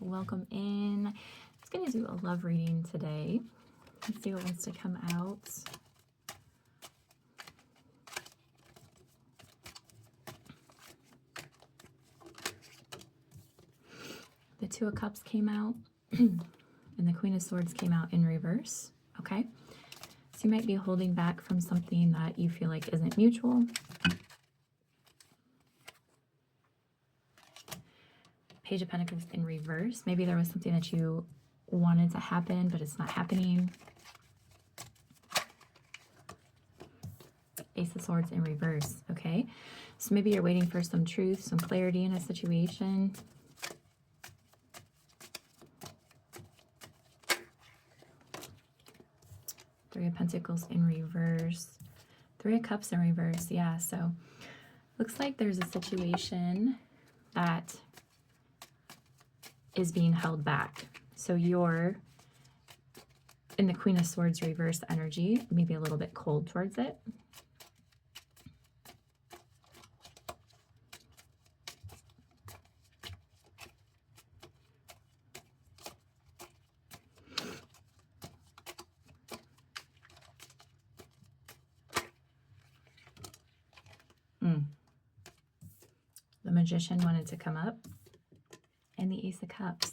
Welcome in. It's going to do a love reading today. Let's see what wants to come out. The Two of Cups came out and the Queen of Swords came out in reverse. Okay. So you might be holding back from something that you feel like isn't mutual. Page of Pentacles in reverse. Maybe there was something that you wanted to happen, but it's not happening. Ace of Swords in reverse. Okay. So maybe you're waiting for some truth, some clarity in a situation. Three of Pentacles in reverse. Three of Cups in reverse. Yeah, so looks like there's a situation that is being held back. So you're in the Queen of Swords reverse energy, maybe a little bit cold towards it. The Magician wanted to come up, and the Ace of Cups.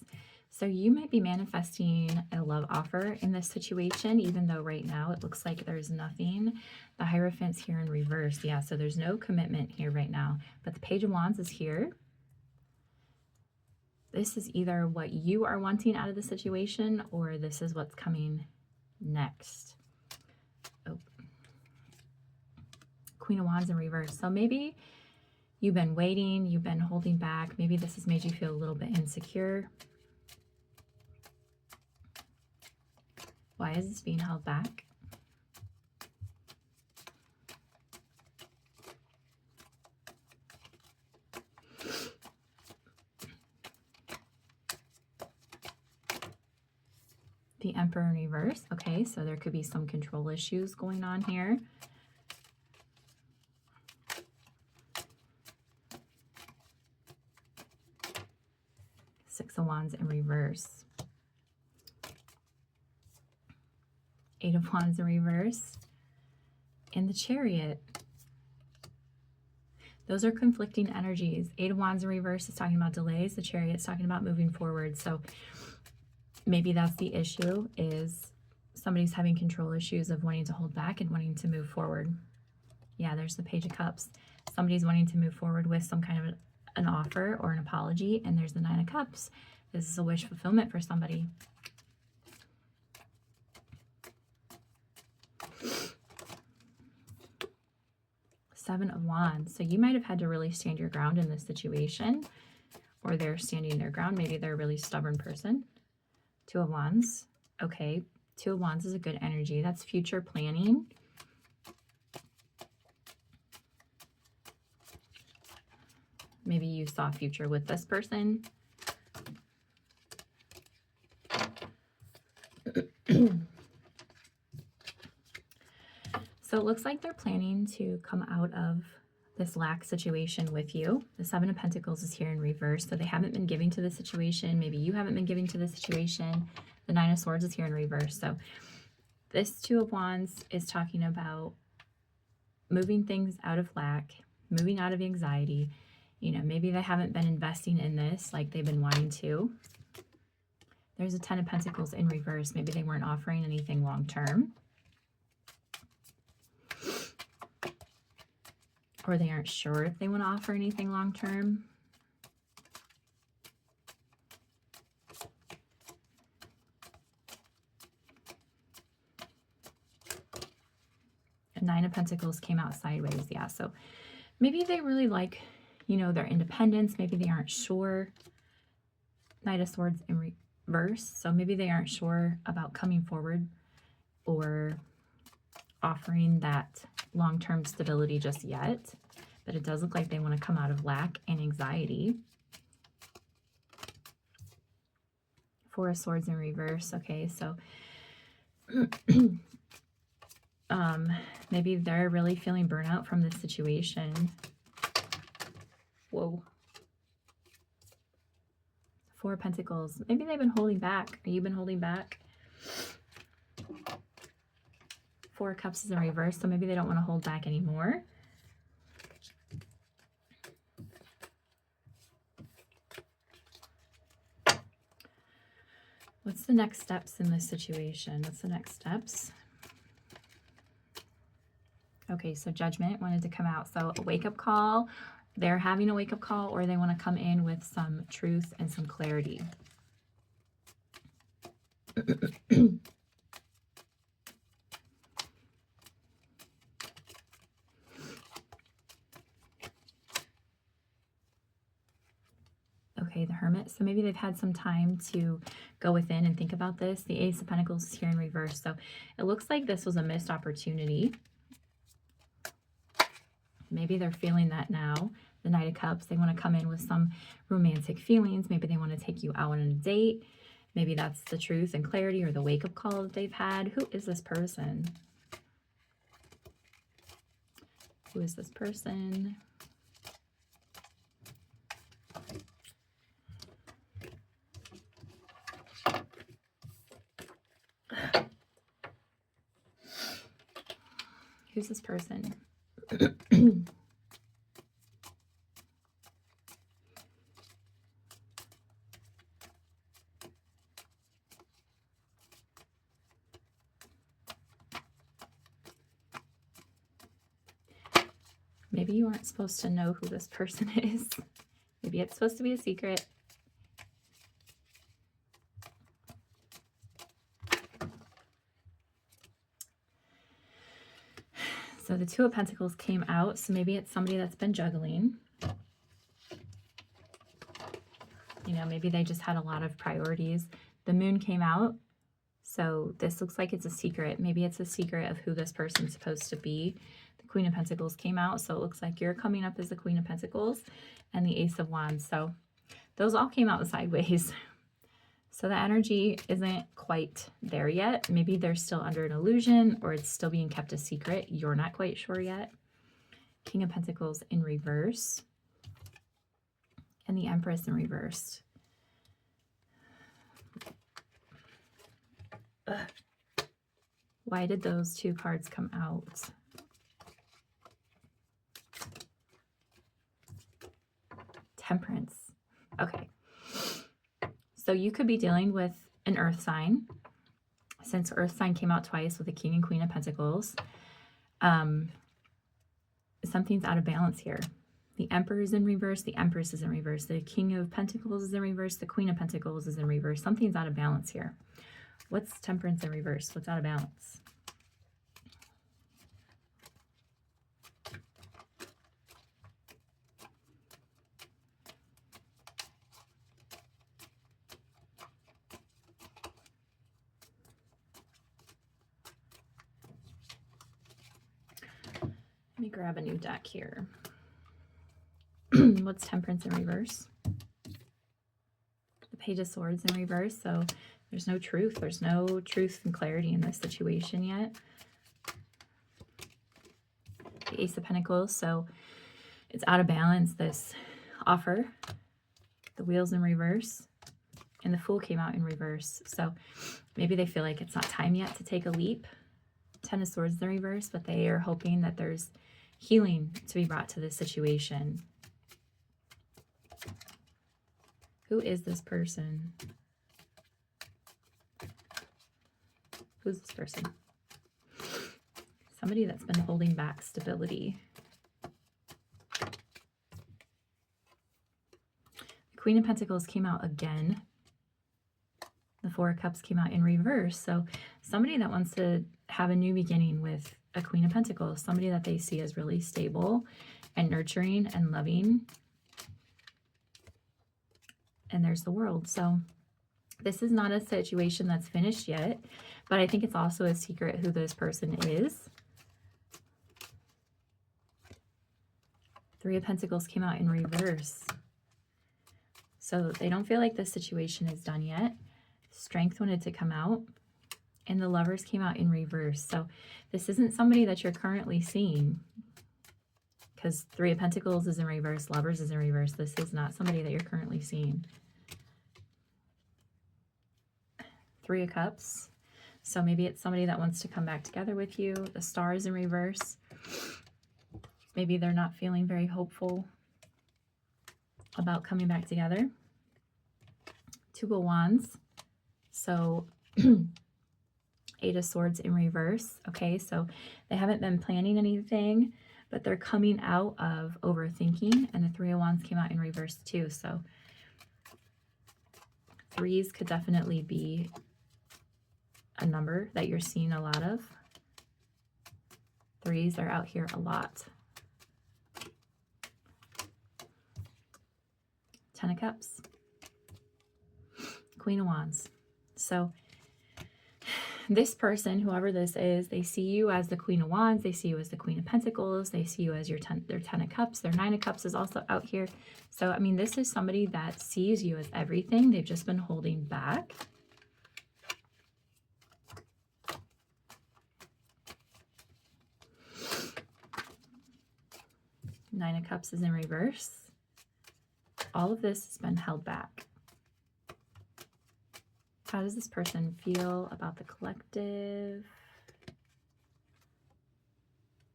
So you might be manifesting a love offer in this situation, even though right now it looks like there's nothing. The Hierophant's here in reverse. Yeah, so there's no commitment here right now. But the Page of Wands is here. This is either what you are wanting out of the situation, or this is what's coming next. Oh. Queen of Wands in reverse. So maybe you've been waiting, you've been holding back. Maybe this has made you feel a little bit insecure. Why is this being held back? The Emperor in reverse. Okay, so there could be some control issues going on here. Six of Wands in reverse. Eight of Wands in reverse. And the Chariot. Those are conflicting energies. Eight of Wands in reverse is talking about delays. The Chariot's talking about moving forward. So maybe that's the issue, is somebody's having control issues of wanting to hold back and wanting to move forward. Yeah, there's the Page of Cups. Somebody's wanting to move forward with some kind of an offer or an apology, and there's the Nine of Cups. This is a wish fulfillment for somebody. Seven of Wands. So you might have had to really stand your ground in this situation, or they're standing their ground. Maybe they're a really stubborn person. Two of Wands. Okay, Two of Wands is a good energy. That's future planning. Maybe you saw future with this person. So it looks like they're planning to come out of this lack situation with you. The Seven of Pentacles is here in reverse. So they haven't been giving to the situation. Maybe you haven't been giving to the situation. The Nine of Swords is here in reverse. So this Two of Wands is talking about moving things out of lack, moving out of anxiety. You know, maybe they haven't been investing in this like they've been wanting to. There's a Ten of Pentacles in reverse. Maybe they weren't offering anything long-term. Or they aren't sure if they want to offer anything long-term. A Nine of Pentacles came out sideways. Yeah, so maybe they really like, you know, their independence. Maybe they aren't sure. Knight of Swords in reverse. So maybe they aren't sure about coming forward or offering that long-term stability just yet. But it does look like they want to come out of lack and anxiety. Four of Swords in reverse. Okay, so maybe they're really feeling burnout from this situation. Whoa. Four of Pentacles. Maybe they've been holding back, or you've been holding back. Four of Cups is in reverse, so maybe they don't want to hold back anymore. What's the next steps in this situation? What's the next steps? Okay, so Judgment wanted to come out. So a wake-up call. They're having a wake-up call, or they want to come in with some truth and some clarity. Okay, the Hermit. So maybe they've had some time to go within and think about this. The Ace of Pentacles is here in reverse. So it looks like this was a missed opportunity. Maybe they're feeling that now. The Knight of Cups, they want to come in with some romantic feelings. Maybe they want to take you out on a date. Maybe that's the truth and clarity, or the wake-up call that they've had. Who is this person? Who is this person? Who's this person? Maybe you aren't supposed to know who this person is. Maybe it's supposed to be a secret. So the Two of Pentacles came out. So maybe it's somebody that's been juggling. You know, maybe they just had a lot of priorities. The Moon came out. So this looks like it's a secret. Maybe it's a secret of who this person's supposed to be. The Queen of Pentacles came out. So it looks like you're coming up as the Queen of Pentacles, and the Ace of Wands. So those all came out sideways. So the energy isn't quite there yet. Maybe they're still under an illusion, or it's still being kept a secret. You're not quite sure yet. King of Pentacles in reverse. And the Empress in reverse. Ugh. Why did those two cards come out? Temperance. Okay. So you could be dealing with an earth sign, since earth sign came out twice with the King and Queen of Pentacles. Something's out of balance here. The Emperor is in reverse. The Empress is in reverse. The King of Pentacles is in reverse. The Queen of Pentacles is in reverse. Something's out of balance here. What's Temperance in reverse? What's out of balance? Let me grab a new deck here. What's Temperance in reverse? The Page of Swords in reverse. So there's no truth. There's no truth and clarity in this situation yet. The Ace of Pentacles. So it's out of balance, this offer. The Wheels in reverse. And the Fool came out in reverse. So maybe they feel like it's not time yet to take a leap. Ten of Swords in reverse, but they are hoping that there's healing to be brought to this situation. Who is this person? Who's this person? Somebody that's been holding back stability. The Queen of Pentacles came out again. The Four of Cups came out in reverse. So somebody that wants to have a new beginning with a Queen of Pentacles, somebody that they see as really stable and nurturing and loving. And there's the World. So this is not a situation that's finished yet, but I think it's also a secret who this person is. Three of Pentacles came out in reverse. So they don't feel like this situation is done yet. Strength wanted to come out, and the Lovers came out in reverse. So this isn't somebody that you're currently seeing, because Three of Pentacles is in reverse, Lovers is in reverse. This is not somebody that you're currently seeing. Three of Cups. So maybe it's somebody that wants to come back together with you. The Star is in reverse. Maybe they're not feeling very hopeful about coming back together. Two of Wands. So Eight of Swords in reverse. Okay, so they haven't been planning anything, but they're coming out of overthinking. And the Three of Wands came out in reverse too. So threes could definitely be a number that you're seeing a lot of. Threes are out here a lot. Ten of Cups. Queen of Wands. So this person, whoever this is, they see you as the Queen of Wands. They see you as the Queen of Pentacles. They see you as their Ten of Cups. Their Nine of Cups is also out here. So, I mean, this is somebody that sees you as everything. They've just been holding back. Nine of Cups is in reverse. All of this has been held back. How does this person feel about the collective?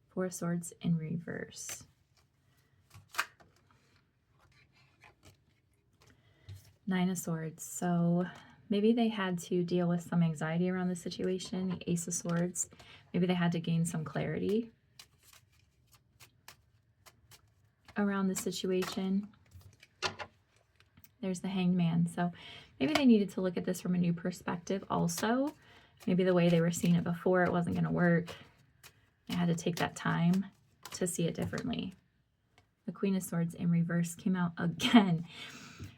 Four of Swords in reverse. Nine of Swords. So maybe they had to deal with some anxiety around the situation. The Ace of Swords. Maybe they had to gain some clarity around the situation. There's the Hanged Man. So maybe they needed to look at this from a new perspective also. Maybe the way they were seeing it before, it wasn't going to work. They had to take that time to see it differently. The Queen of Swords in reverse came out again.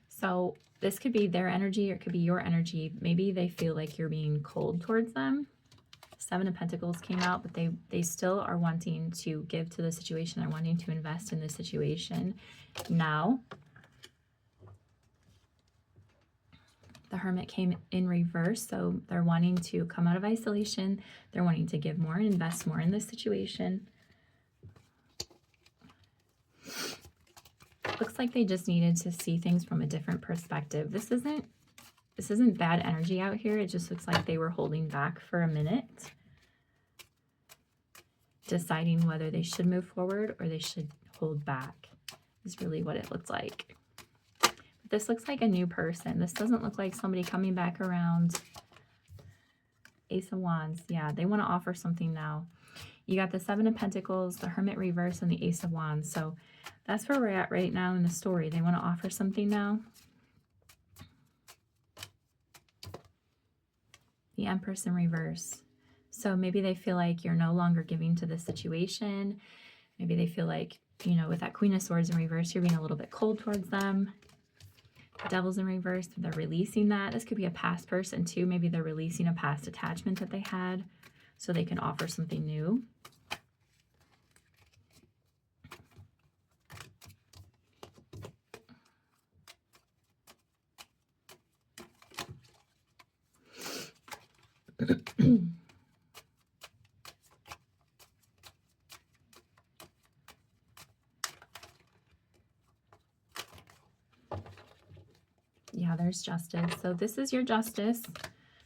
So this could be their energy or it could be your energy. Maybe they feel like you're being cold towards them. Seven of Pentacles came out, but they still are wanting to give to the situation. They're wanting to invest in the situation now. The Hermit came in reverse, so they're wanting to come out of isolation. They're wanting to give more and invest more in this situation. Looks like they just needed to see things from a different perspective. This isn't bad energy out here. It just looks like they were holding back for a minute, deciding whether they should move forward or they should hold back is really what it looks like. This looks like a new person. This doesn't look like somebody coming back around. Ace of Wands. Yeah, they want to offer something now. You got the Seven of Pentacles, the Hermit reverse, and the Ace of Wands. So that's where we're at right now in the story. They want to offer something now. The Empress in reverse. So maybe they feel like you're no longer giving to the situation. Maybe they feel like, you know, with that Queen of Swords in reverse, you're being a little bit cold towards them. Devil's in reverse, they're releasing that. This could be a past person too. Maybe they're releasing a past attachment that they had so they can offer something new. Yeah, there's Justice. So this is your Justice.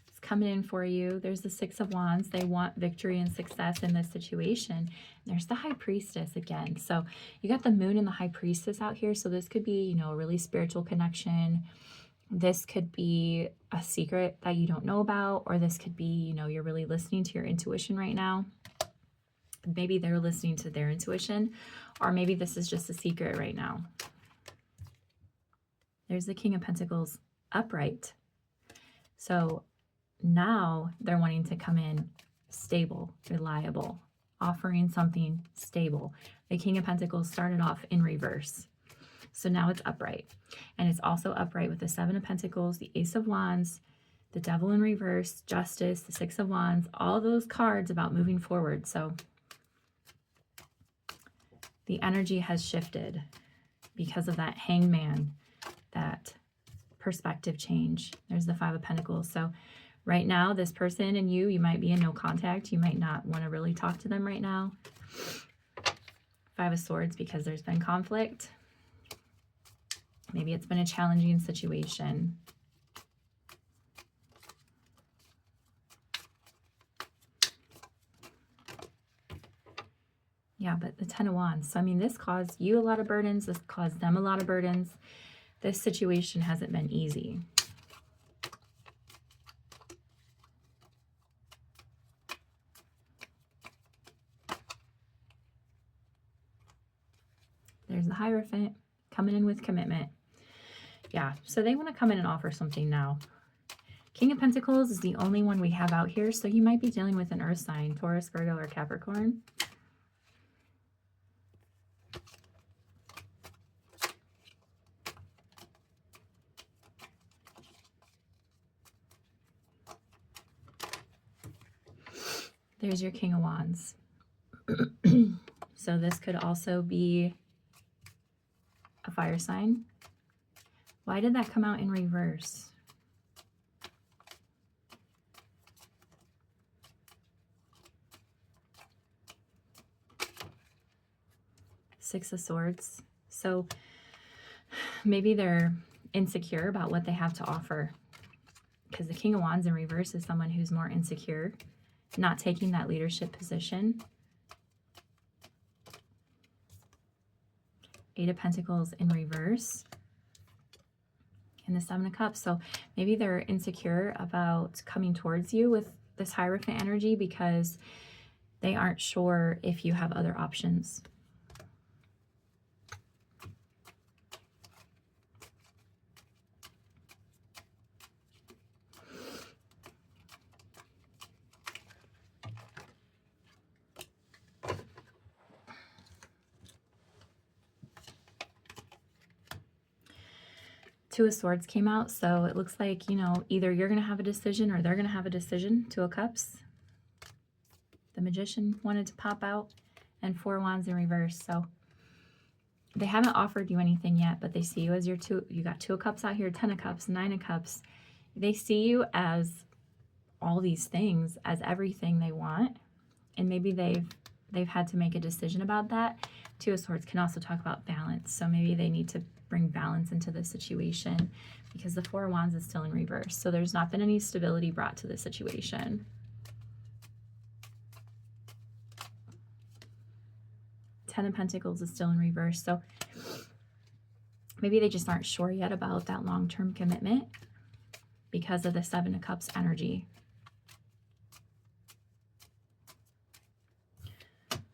It's coming in for you. There's the Six of Wands. They want victory and success in this situation. There's the High Priestess again. So you got the Moon and the High Priestess out here. So this could be, you know, a really spiritual connection. This could be a secret that you don't know about, or this could be, you know, you're really listening to your intuition right now. Maybe they're listening to their intuition, or maybe this is just a secret right now. There's the King of Pentacles upright. So now they're wanting to come in stable, reliable, offering something stable. The King of Pentacles started off in reverse. So now it's upright. And it's also upright with the Seven of Pentacles, the Ace of Wands, the Devil in reverse, Justice, the Six of Wands, all those cards about moving forward. So the energy has shifted because of that Hanged Man, that perspective change. There's the Five of Pentacles. So right now, this person and you might be in no contact. You might not want to really talk to them right now. Five of Swords, because there's been conflict. Maybe it's been a challenging situation. Yeah, but the Ten of Wands. So, I mean, this caused you a lot of burdens. This caused them a lot of burdens. This situation hasn't been easy. There's the Hierophant coming in with commitment. Yeah, so they want to come in and offer something now. King of Pentacles is the only one we have out here, so you might be dealing with an earth sign, Taurus, Virgo, or Capricorn. There's your King of Wands. So this could also be a fire sign. Why did that come out in reverse? Six of Swords. So maybe they're insecure about what they have to offer, because the King of Wands in reverse is someone who's more insecure, not taking that leadership position. Eight of Pentacles in reverse. And the Seven of Cups. So maybe they're insecure about coming towards you with this Hierophant energy because they aren't sure if you have other options. Two of Swords came out, so it looks like, you know, either you're going to have a decision or they're going to have a decision. Two of Cups. The Magician wanted to pop out, and Four of Wands in reverse. So they haven't offered you anything yet, but they see you as your two. You got Two of Cups out here, Ten of Cups, Nine of Cups. They see you as all these things, as everything they want, and maybe they've had to make a decision about that. Two of Swords can also talk about balance, so maybe they need to bring balance into the situation because the Four of Wands is still in reverse. So there's not been any stability brought to the situation. Ten of Pentacles is still in reverse. So maybe they just aren't sure yet about that long-term commitment because of the Seven of Cups energy.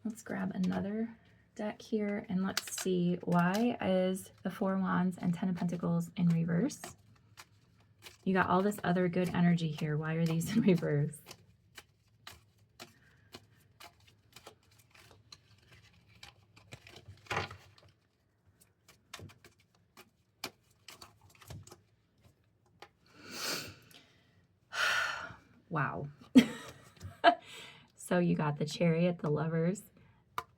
Let's grab another deck here and let's see, why is the Four of Wands and Ten of Pentacles in reverse? You got all this other good energy here. Why are these in reverse? Wow. So you got the Chariot, the Lovers,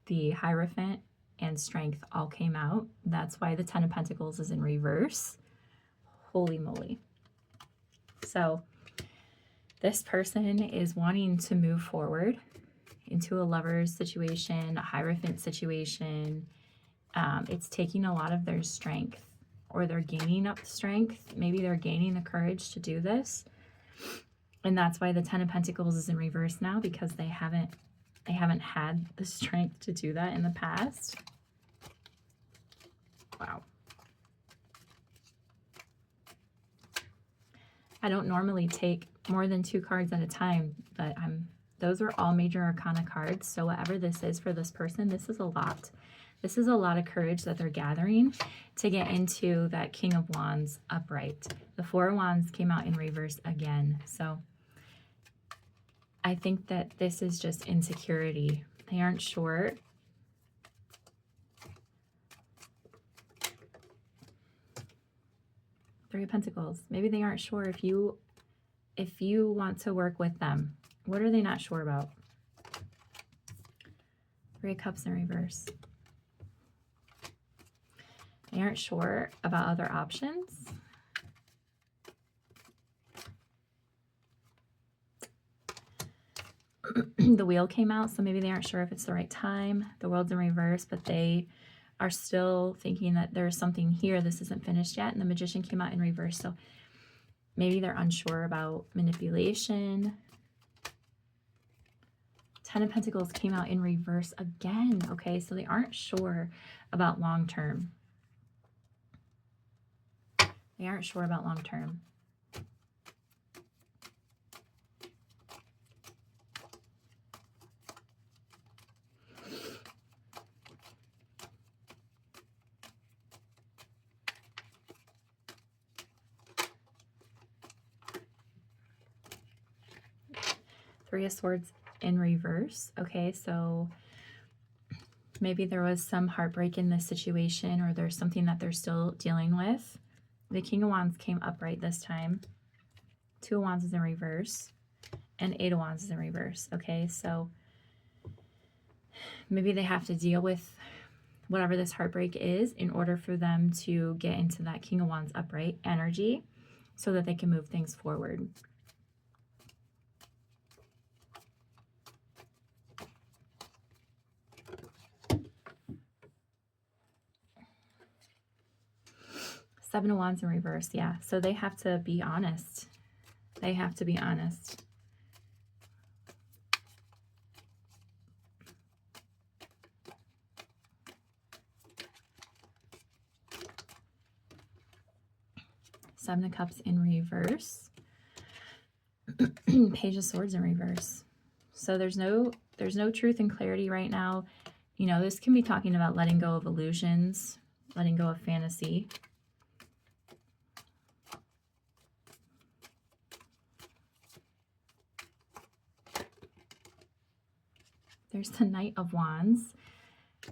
the Hierophant, and Strength all came out. That's why the Ten of Pentacles is in reverse. Holy moly. So this person is wanting to move forward into a Lover's situation, a Hierophant situation. It's taking a lot of their strength, or they're gaining up strength. Maybe they're gaining the courage to do this. And that's why the Ten of Pentacles is in reverse now, because they haven't had the strength to do that in the past. Wow. I don't normally take more than 2 cards at a time, but those are all major arcana cards. So whatever this is for this person, this is a lot. This is a lot of courage that they're gathering to get into that King of Wands upright. The Four of Wands came out in reverse again. So I think that this is just insecurity. They aren't sure. Three of Pentacles. Maybe they aren't sure if you want to work with them. What are they not sure about? Three of Cups in reverse. They aren't sure about other options. The Wheel came out, so maybe they aren't sure if it's the right time. The World's in reverse, but they are still thinking that there's something here. This isn't finished yet. And the Magician came out in reverse, so maybe they're unsure about manipulation. Ten of Pentacles came out in reverse again. Okay, so they aren't sure about long term. They aren't sure about long term. Three of Swords in reverse. Okay, so maybe there was some heartbreak in this situation, or there's something that they're still dealing with. The King of Wands came upright this time. Two of Wands is in reverse. And Eight of Wands is in reverse. Okay, so maybe they have to deal with whatever this heartbreak is in order for them to get into that King of Wands upright energy so that they can move things forward. Seven of Wands in reverse. Yeah, so they have to be honest. They have to be honest. Seven of Cups in reverse. Page of Swords in reverse. So there's no truth and clarity right now. You know, this can be talking about letting go of illusions, letting go of fantasy. There's the Knight of Wands.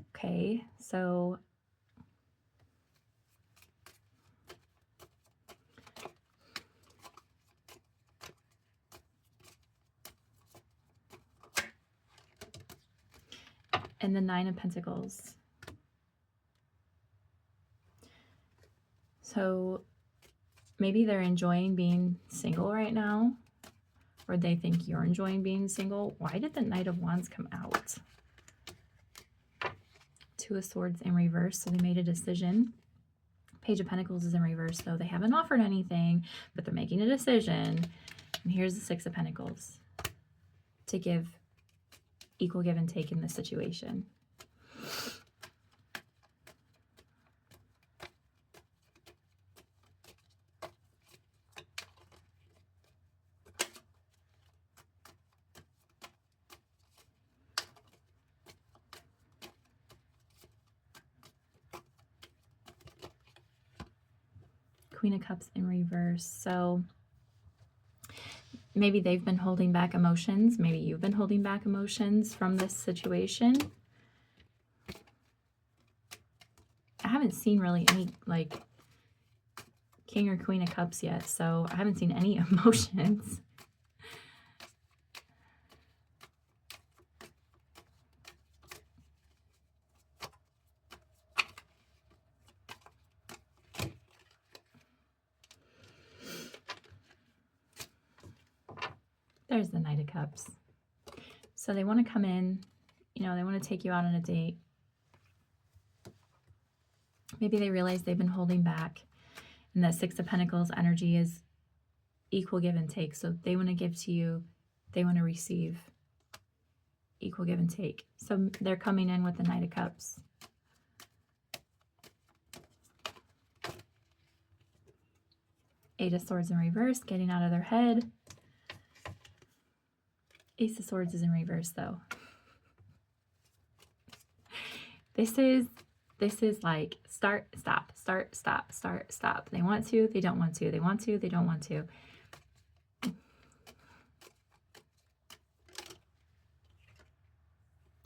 Okay, so and the Nine of Pentacles. So maybe they're enjoying being single right now, or they think you're enjoying being single. Why did the Knight of Wands come out? Two of Swords in reverse, so they made a decision. Page of Pentacles is in reverse, though. They haven't offered anything, but they're making a decision. And here's the Six of Pentacles to give equal give and take in this situation. Queen of Cups in reverse. So maybe they've been holding back emotions. Maybe you've been holding back emotions from this situation. I haven't seen really any like King or Queen of Cups yet, so I haven't seen any emotions. There's the Knight of Cups. So they want to come in, you know, they want to take you out on a date. Maybe they realize they've been holding back, and that Six of Pentacles energy is equal give and take. So they want to give to you, they want to receive, equal give and take. So they're coming in with the Knight of Cups. Eight of Swords in reverse, getting out of their head. Ace of Swords is in reverse, though. This is like start, stop, start, stop, start, stop. They want to, they don't want to. They want to, they don't want to.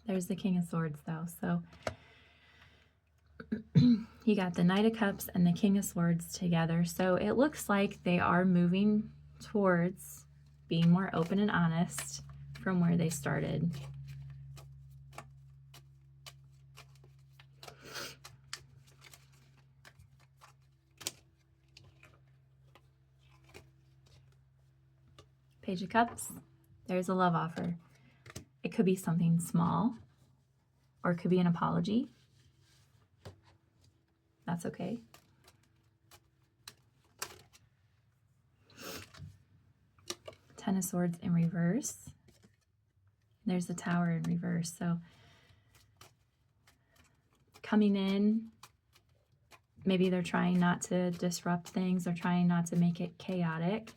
There's the King of Swords, though. So you got the Knight of Cups and the King of Swords together. So it looks like they are moving towards being more open and honest from where they started. Page of Cups, there's a love offer. It could be something small, or it could be an apology. That's okay. Ten of Swords in reverse. There's the Tower in reverse. So coming in, maybe they're trying not to disrupt things. They're trying not to make it chaotic.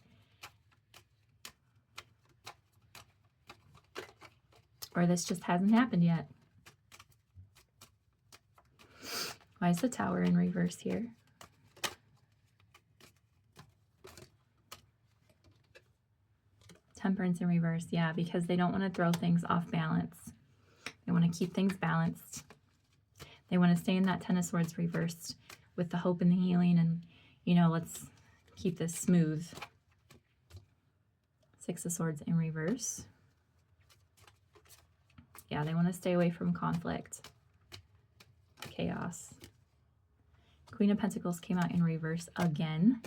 Or this just hasn't happened yet. Why is the Tower in reverse here? Temperance in reverse. Yeah, because they don't want to throw things off balance. They want to keep things balanced. They want to stay in that Ten of Swords reversed with the hope and the healing, and, you know, let's keep this smooth. Six of Swords in reverse. Yeah, they want to stay away from conflict, chaos. Queen of Pentacles came out in reverse again,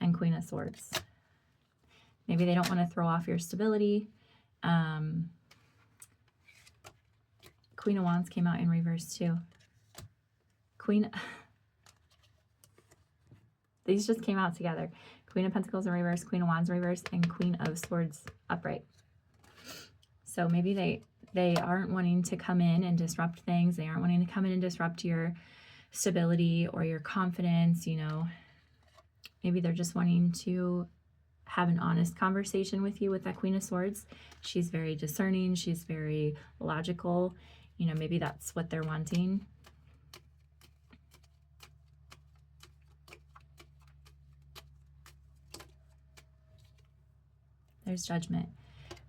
and Queen of Swords. Maybe they don't want to throw off your stability. Queen of Wands came out in reverse too. These just came out together. Queen of Pentacles in reverse, Queen of Wands in reverse, and Queen of Swords upright. So maybe they aren't wanting to come in and disrupt things. They aren't wanting to come in and disrupt your stability or your confidence, you know. Maybe they're just wanting to have an honest conversation with you with that Queen of Swords. She's very discerning. She's very logical. You know, maybe that's what they're wanting. There's Judgment.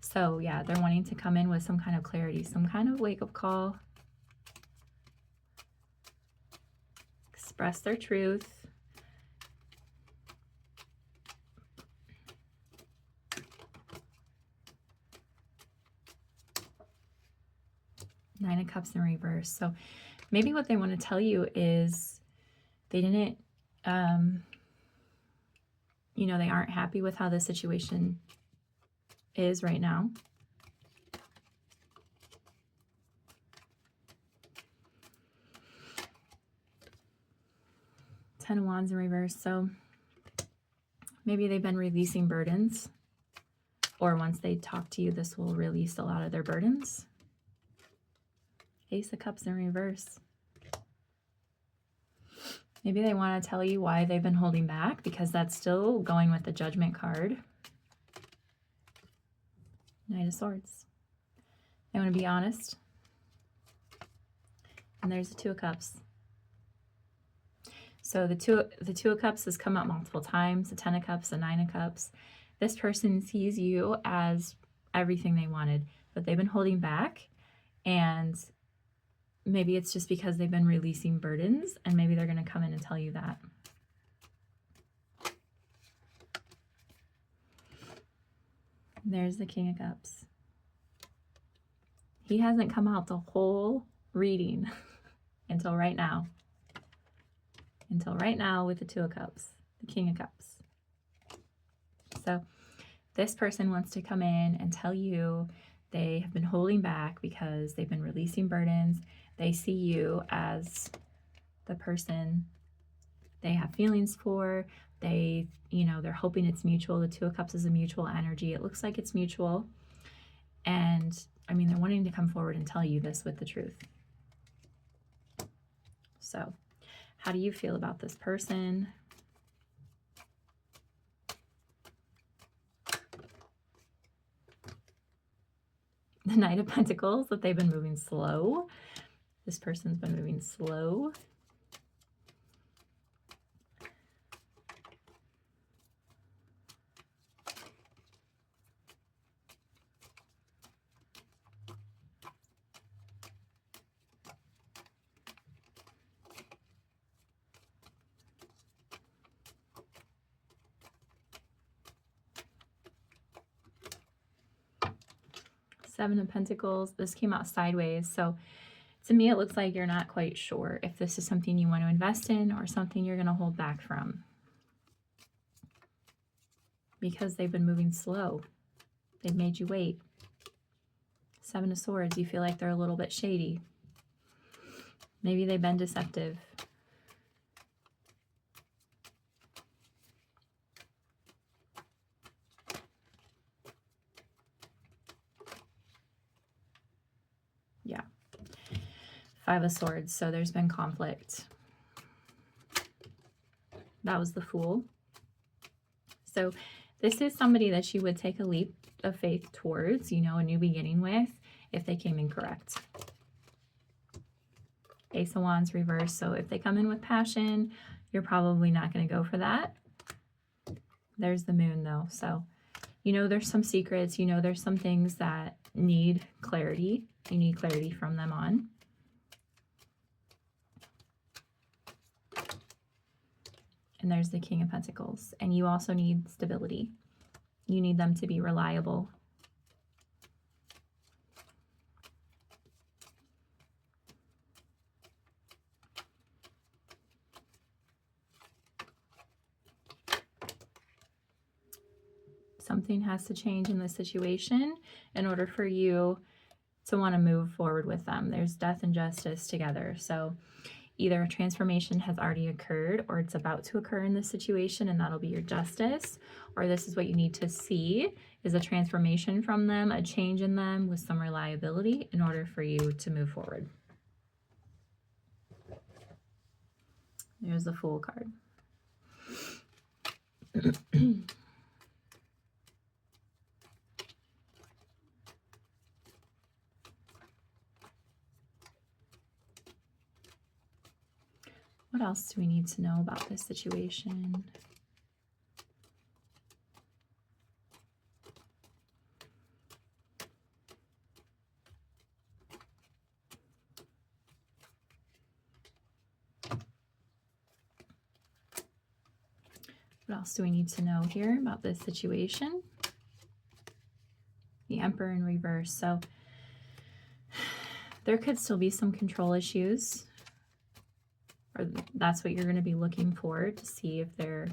So yeah, they're wanting to come in with some kind of clarity, some kind of wake-up call. Express their truth. Nine of Cups in reverse. So maybe what they want to tell you is they didn't, you know, they aren't happy with how the situation is right now. Ten of Wands in reverse. So maybe they've been releasing burdens, or once they talk to you, this will release a lot of their burdens. Ace of Cups in reverse. Maybe they want to tell you why they've been holding back, because that's still going with the Judgment card. Knight of Swords. They want to be honest. And there's the Two of Cups. So the two of Cups has come up multiple times. The Ten of Cups, the Nine of Cups. This person sees you as everything they wanted, but they've been holding back, and maybe it's just because they've been releasing burdens, and maybe they're going to come in and tell you that. There's the King of Cups. He hasn't come out the whole reading until right now. Until right now with the Two of Cups, the King of Cups. So this person wants to come in and tell you they have been holding back because they've been releasing burdens. They see you as the person they have feelings for. They, you know, they're hoping it's mutual. The Two of Cups is a mutual energy. It looks like it's mutual. And I mean, they're wanting to come forward and tell you this with the truth. So how do you feel about this person? The Knight of Pentacles, that they've been moving slow. This person's been moving slow. Seven of Pentacles. This came out sideways. So to me, it looks like you're not quite sure if this is something you want to invest in or something you're going to hold back from, because they've been moving slow. They've made you wait. Seven of Swords. You feel like they're a little bit shady. Maybe they've been deceptive. Five of Swords. So there's been conflict. That was the Fool. So this is somebody that you would take a leap of faith towards, you know, a new beginning with, if they came in correct. Ace of Wands reverse. So if they come in with passion, you're probably not going to go for that. There's the Moon though. So, you know, there's some secrets, you know, there's some things that need clarity. You need clarity from them on. And there's the King of Pentacles. And you also need stability. You need them to be reliable. Something has to change in this situation in order for you to want to move forward with them. There's death and justice together. So either a transformation has already occurred or it's about to occur in this situation, and that'll be your justice. Or this is what you need to see is a transformation from them, a change in them with some reliability in order for you to move forward. There's the Fool card. What else do we need to know about this situation? What else do we need to know here about this situation? The Emperor in reverse. So there could still be some control issues, or that's what you're going to be looking for to see if they're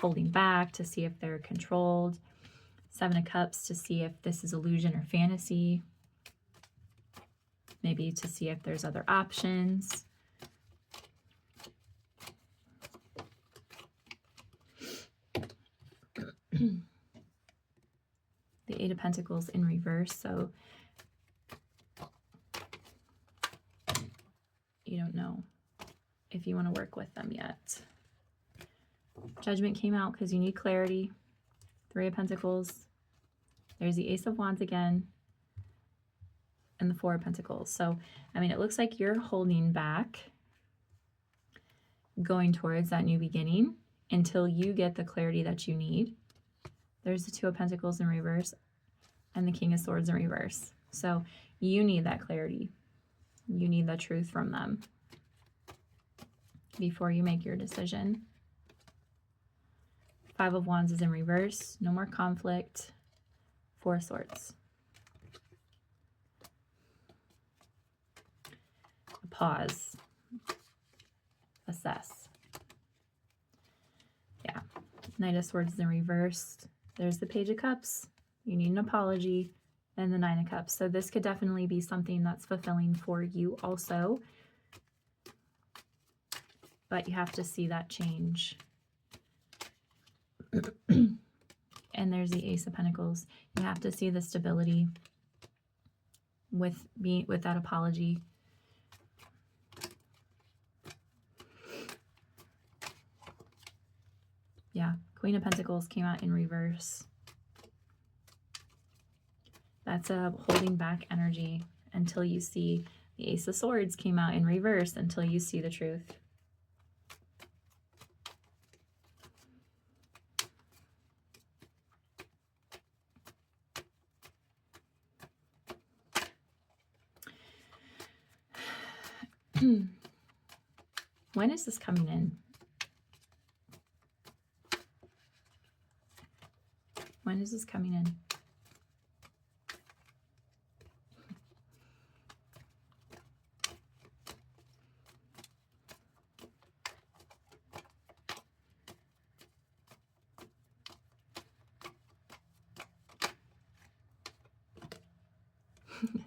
holding back, to see if they're controlled. Seven of Cups to see if this is illusion or fantasy. Maybe to see if there's other options. The Eight of Pentacles in reverse. So you don't know if you want to work with them yet. Judgment came out because you need clarity. Three of Pentacles. There's the Ace of Wands again. And the Four of Pentacles. So, I mean, it looks like you're holding back going towards that new beginning until you get the clarity that you need. There's the Two of Pentacles in reverse and the King of Swords in reverse. So you need that clarity. You need the truth from them before you make your decision. Five of Wands is in reverse. No more conflict. Four of Swords. Pause. Assess. Yeah. Knight of Swords is in reverse. There's the Page of Cups. You need an apology. And the Nine of Cups. So this could definitely be something that's fulfilling for you also. But you have to see that change. And there's the Ace of Pentacles. You have to see the stability with that apology. Yeah, Queen of Pentacles came out in reverse. That's a holding back energy until you see the Ace of Swords came out in reverse, until you see the truth. When is this coming in? When is this coming in?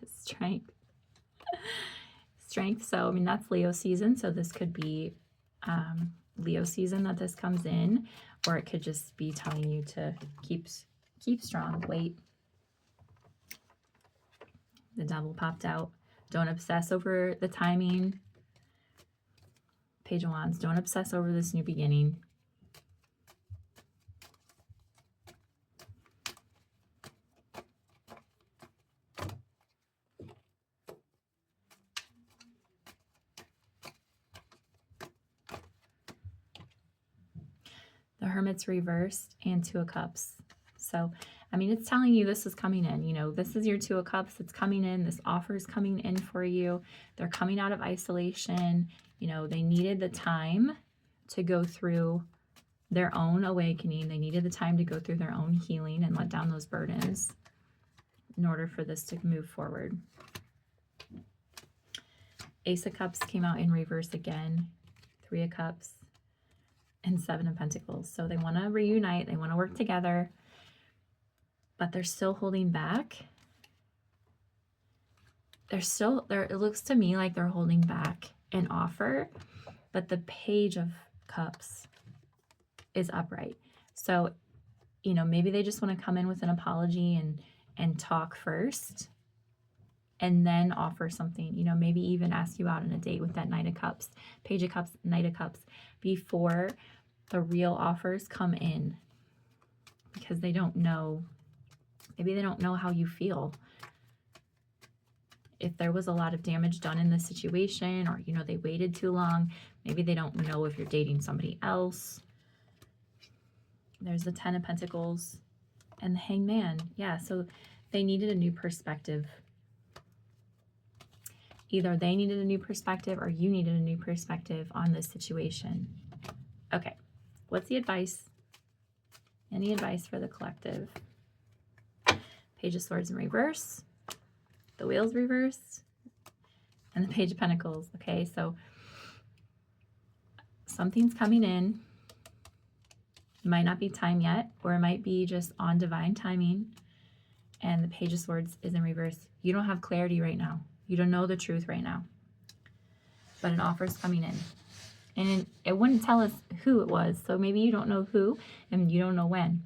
Strength. Strength. So, I mean, that's Leo season. So this could be Leo season that this comes in, or it could just be telling you to keep strong, wait. The Devil popped out. Don't obsess over the timing. Page of Wands, don't obsess over this new beginning. The Hermit's reversed and Two of Cups. So, I mean, it's telling you this is coming in. You know, this is your Two of Cups. It's coming in. This offer is coming in for you. They're coming out of isolation. You know, they needed the time to go through their own awakening. They needed the time to go through their own healing and let down those burdens in order for this to move forward. Ace of Cups came out in reverse again. Three of Cups and Seven of Pentacles. So they want to reunite. They want to work together, but they're still holding back. It looks to me like they're holding back an offer, but the Page of Cups is upright. So, you know, maybe they just want to come in with an apology and talk first and then offer something, you know, maybe even ask you out on a date with that Knight of Cups, Page of Cups, Knight of Cups, before the real offers come in, because they don't know, maybe they don't know how you feel. If there was a lot of damage done in this situation, or, you know, they waited too long, maybe they don't know if you're dating somebody else. There's the Ten of Pentacles and the Hangman. Yeah, so they needed a new perspective. Either they needed a new perspective or you needed a new perspective on this situation. Okay, what's the advice? Any advice for the collective? Page of Swords in reverse, the Wheels reversed, and the Page of Pentacles. Okay, so something's coming in. It might not be time yet, or it might be just on divine timing. And the Page of Swords is in reverse. You don't have clarity right now. You don't know the truth right now. But an offer is coming in. And it wouldn't tell us who it was. So maybe you don't know who and you don't know when.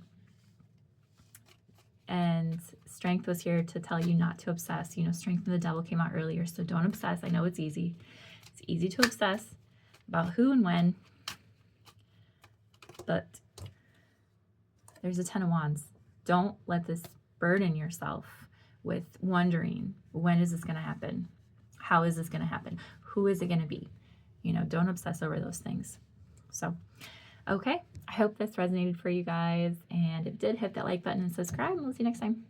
And Strength was here to tell you not to obsess. You know, Strength and the Devil came out earlier. So don't obsess. I know it's easy. It's easy to obsess about who and when. But there's a Ten of Wands. Don't let this burden yourself with wondering, when is this going to happen? How is this going to happen? Who is it going to be? You know, don't obsess over those things. So, okay. I hope this resonated for you guys. And if it did, hit that like button and subscribe. And we'll see you next time.